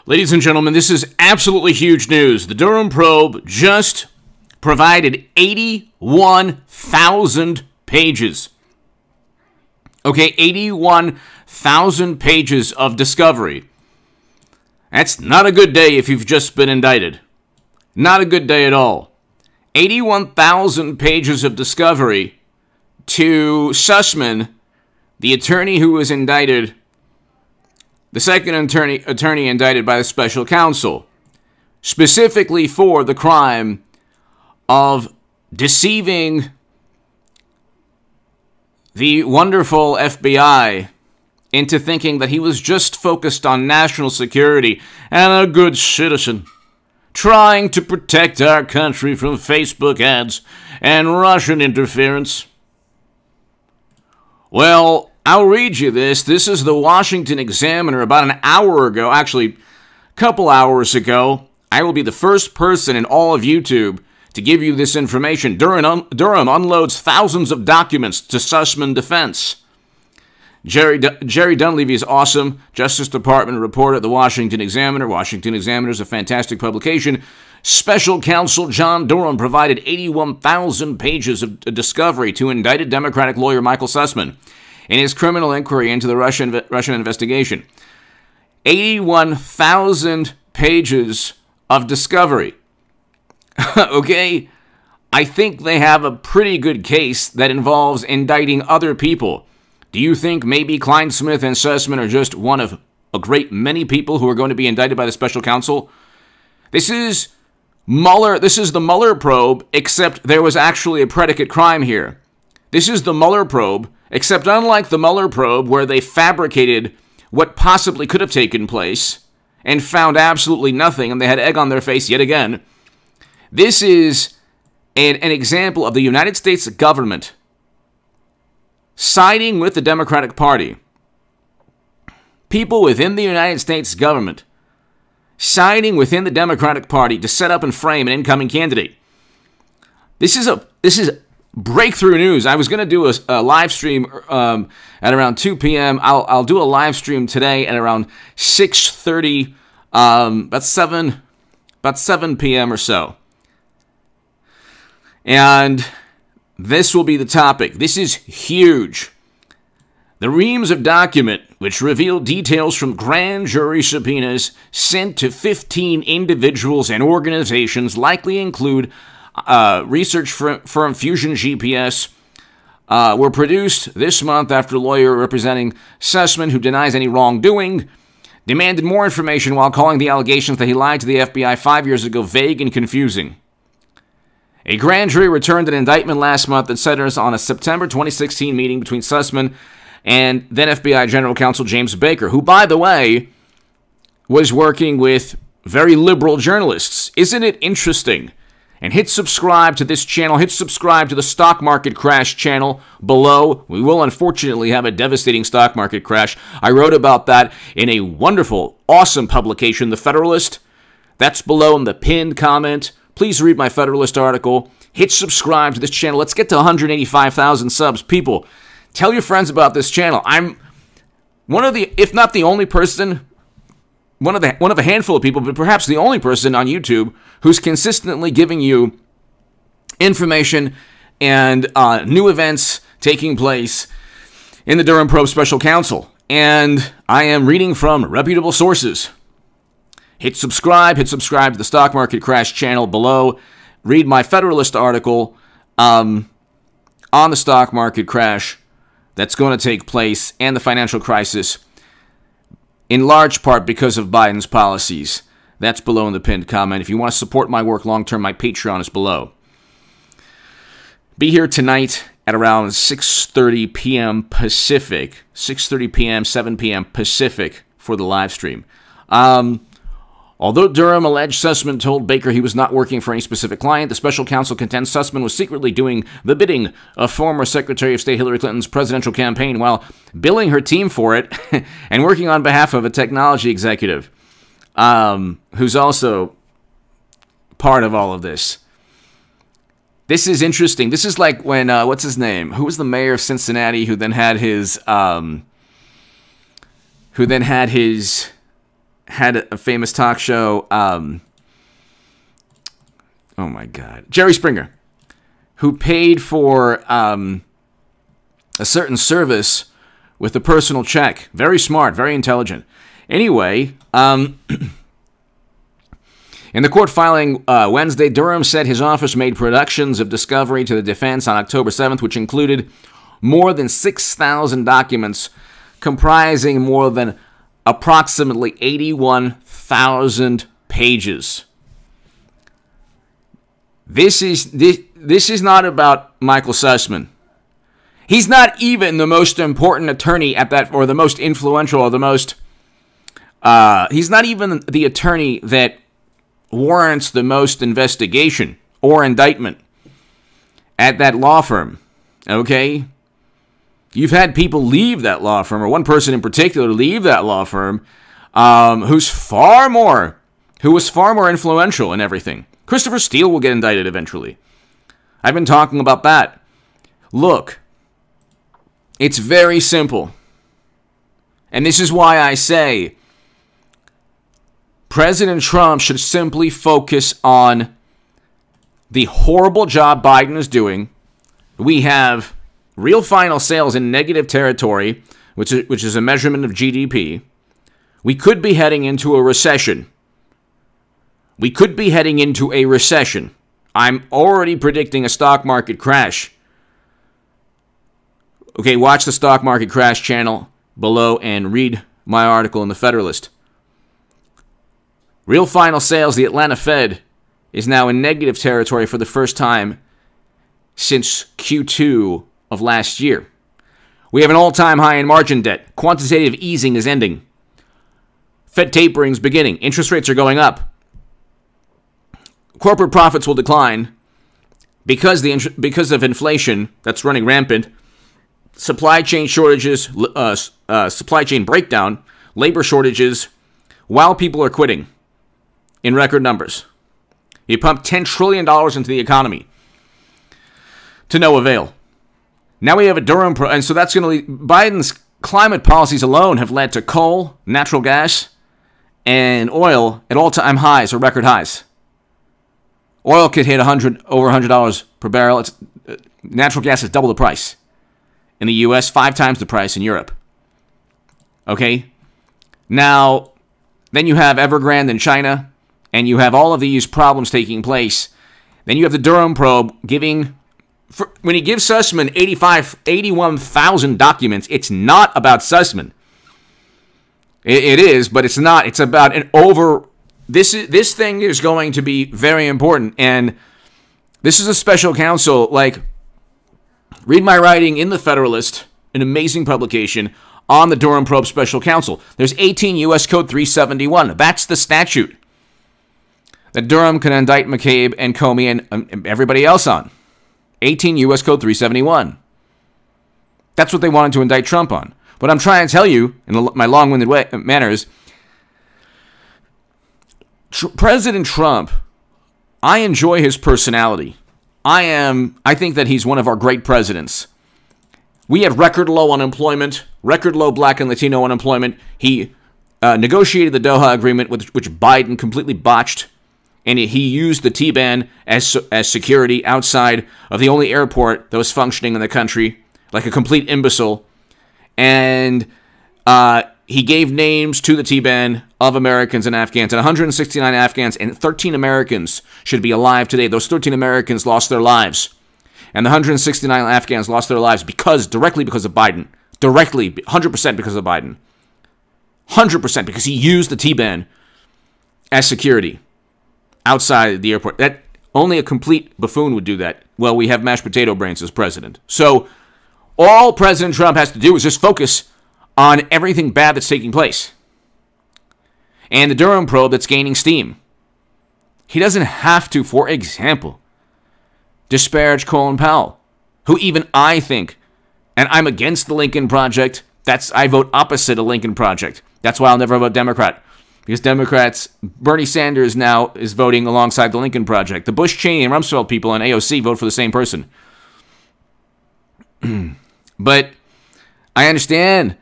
Ladies and gentlemen, this is absolutely huge news. The Durham probe just provided 81,000 pages. Okay, 81,000 pages of discovery. That's not a good day if you've just been indicted. Not a good day at all. 81,000 pages of discovery to Sussmann, the attorney who was indicted, the second attorney indicted by the special counsel, specifically for the crime of deceiving the wonderful FBI into thinking that he was just focused on national security and a good citizen, trying to protect our country from Facebook ads and Russian interference. Well, I'll read you this. This is the Washington Examiner about an hour ago, actually a couple hours ago. I will be the first person in all of YouTube to give you this information. Durham unloads thousands of documents to Sussmann defense. Jerry Dunleavy is awesome. Justice Department reporter at the Washington Examiner. Washington Examiner is a fantastic publication. Special counsel John Durham provided 81,000 pages of discovery to indicted Democratic lawyer Michael Sussmann in his criminal inquiry into the Russian investigation. 81,000 pages of discovery. Okay? I think they have a pretty good case that involves indicting other people. Do you think maybe Kleinsmith and Sussmann are just one of a great many people who are going to be indicted by the special counsel? This is the Mueller probe, except there was actually a predicate crime here. This is the Mueller probe, except unlike the Mueller probe, where they fabricated what possibly could have taken place and found absolutely nothing, and they had egg on their face yet again. This is an example of the United States government siding with the Democratic Party. People within the United States government siding within the Democratic Party to set up and frame an incoming candidate. This is breakthrough news. I was going to do a live stream at around 2 p.m. I'll do a live stream today at around 6:30, about 7 p.m. or so. And this will be the topic. This is huge. The reams of document, which reveal details from grand jury subpoenas sent to 15 individuals and organizations, likely include research firm Fusion GPS, were produced this month after a lawyer representing Sussmann, who denies any wrongdoing, demanded more information while calling the allegations that he lied to the FBI 5 years ago vague and confusing. A grand jury returned an indictment last month that centers on a September 2016 meeting between Sussmann and then FBI General Counsel James Baker, who, by the way, was working with very liberal journalists. Isn't it interesting? And hit subscribe to this channel. Hit subscribe to the Stock Market Crash channel below. We will unfortunately have a devastating stock market crash. I wrote about that in a wonderful, awesome publication, The Federalist. That's below in the pinned comment. Please read my Federalist article. Hit subscribe to this channel. Let's get to 185,000 subs. People, tell your friends about this channel. I'm one of the, if not the only person, one of a handful of people, but perhaps the only person on YouTube who's consistently giving you information and new events taking place in the Durham probe special counsel. And I am reading from reputable sources. Hit subscribe to the Stock Market Crash channel below. Read my Federalist article on the stock market crash that's going to take place and the financial crisis, in large part because of Biden's policies. That's below in the pinned comment. If you want to support my work long-term, my Patreon is below. Be here tonight at around 6:30 p.m. Pacific. 6:30 p.m., 7 p.m. Pacific for the live stream. Although Durham alleged Sussmann told Baker he was not working for any specific client, the special counsel contends Sussmann was secretly doing the bidding of former Secretary of State Hillary Clinton's presidential campaign while billing her team for it and working on behalf of a technology executive who's also part of all of this. This is interesting. This is like when, what's his name? Who was the mayor of Cincinnati who then had his had a famous talk show. Oh my God, Jerry Springer, who paid for a certain service with a personal check. Very smart, very intelligent. Anyway, in the court filing Wednesday, Durham said his office made productions of discovery to the defense on October 7th, which included more than 6,000 documents comprising more than approximately 81,000 pages. This is not about Michael Sussmann. He's not even the most important attorney at that, or the most influential, or the most... he's not even the attorney that warrants the most investigation or indictment at that law firm, okay? You've had people leave that law firm, or one person in particular leave that law firm, who was far more influential in everything. Christopher Steele will get indicted eventually. I've been talking about that. Look, it's very simple. And this is why I say President Trump should simply focus on the horrible job Biden is doing. We have real final sales in negative territory, which is a measurement of GDP. We could be heading into a recession. I'm already predicting a stock market crash. Okay, watch the stock market crash channel below and read my article in the Federalist. Real final sales, the Atlanta Fed is now in negative territory for the first time since Q2 of last year. We have an all-time high in margin debt. Quantitative easing is ending. Fed tapering is beginning. Interest rates are going up. Corporate profits will decline because of inflation that's running rampant. Supply chain shortages, supply chain breakdown, labor shortages, while people are quitting in record numbers. He pumped $10 trillion into the economy to no avail. Now we have a Durham, and so that's going to Biden's climate policies alone have led to coal, natural gas, and oil at all-time highs or record highs. Oil could hit over $100 per barrel. Natural gas is double the price in the U.S., 5 times the price in Europe. Okay? Now, then you have Evergrande in China, and you have all of these problems taking place. Then you have the Durham probe giving... when he gives Sussmann 81,000 documents, it's not about Sussmann. It is, but it's not. It's about an over... This thing is going to be very important, and this is a special counsel. Like, read my writing in the Federalist, an amazing publication, on the Durham probe special counsel. There's 18 U.S. Code 371. That's the statute that Durham can indict McCabe and Comey and everybody else on. 18 U.S. Code 371. That's what they wanted to indict Trump on. What I'm trying to tell you, in my long-winded manner, is President Trump, I enjoy his personality. I think that he's one of our great presidents. We had record low unemployment, record low black and Latino unemployment. He negotiated the Doha Agreement, which Biden completely botched. And he used the T-ban as security outside of the only airport that was functioning in the country, like a complete imbecile. And he gave names to the T-ban of Americans and Afghans. And 169 Afghans and 13 Americans should be alive today. Those 13 Americans lost their lives. And the 169 Afghans lost their lives directly because of Biden. Directly, 100% because of Biden. 100% because he used the T-ban as security outside the airport. That only a complete buffoon would do that. Well, we have mashed potato brains as president. So all President Trump has to do is just focus on everything bad that's taking place. And the Durham probe that's gaining steam. He doesn't have to, for example, disparage Colin Powell, who even I think, and I'm against the Lincoln Project. I vote opposite of Lincoln Project. That's why I'll never vote Democrat. Because Democrats, Bernie Sanders now is voting alongside the Lincoln Project. The Bush, Cheney, and Rumsfeld people on AOC vote for the same person. But I understand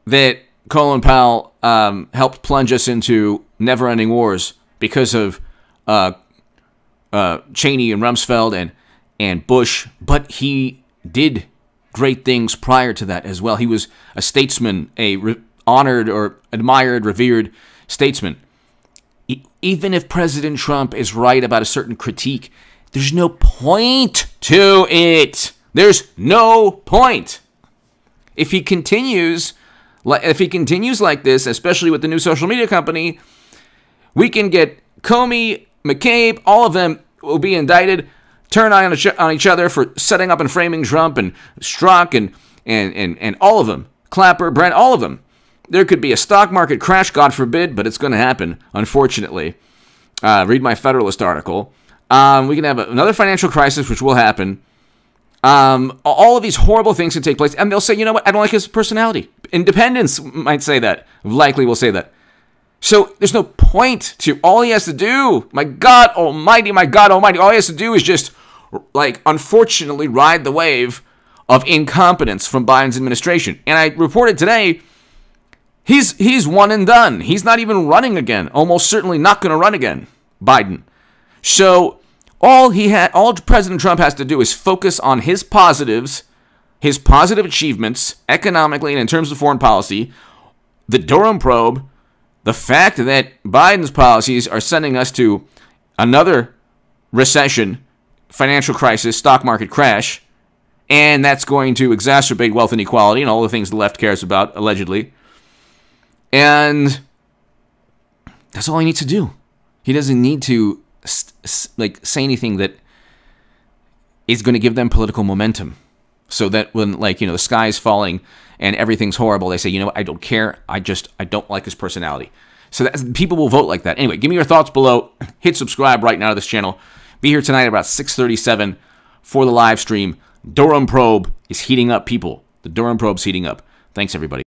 that Colin Powell helped plunge us into never-ending wars because of Cheney and Rumsfeld and Bush, but he did great things prior to that as well. He was a statesman, honored or admired, revered statesman. Even if President Trump is right about a certain critique, there's no point to it. There's no point. If he continues like this, especially with the new social media company, we can get Comey, McCabe, all of them will be indicted, turn on each other for setting up and framing Trump, and Strzok and all of them, Clapper, Brent, all of them. There could be a stock market crash, God forbid, but it's going to happen, unfortunately. Read my Federalist article. We can have another financial crisis, which will happen. All of these horrible things can take place, and they'll say, you know what, I don't like his personality. Independents might say that, likely will say that. So there's no point to, all he has to do, my God Almighty, all he has to do is just, unfortunately ride the wave of incompetence from Biden's administration. And I reported today, he's one and done. He's not even running again, almost certainly not going to run again, Biden. So all President Trump has to do is focus on his positives, his positive achievements economically and in terms of foreign policy, the Durham probe, the fact that Biden's policies are sending us to another recession, financial crisis, stock market crash, and that's going to exacerbate wealth inequality and all the things the left cares about, allegedly. And that's all he needs to do. He doesn't need to say anything that is going to give them political momentum, so that when the sky's falling and everything's horrible, they say, you know what, I don't care. I don't like his personality. So that people will vote like that. Anyway, give me your thoughts below. Hit subscribe right now to this channel. Be here tonight at about 6:37 for the live stream. Durham probe is heating up, people. The Durham probe's heating up. Thanks, everybody.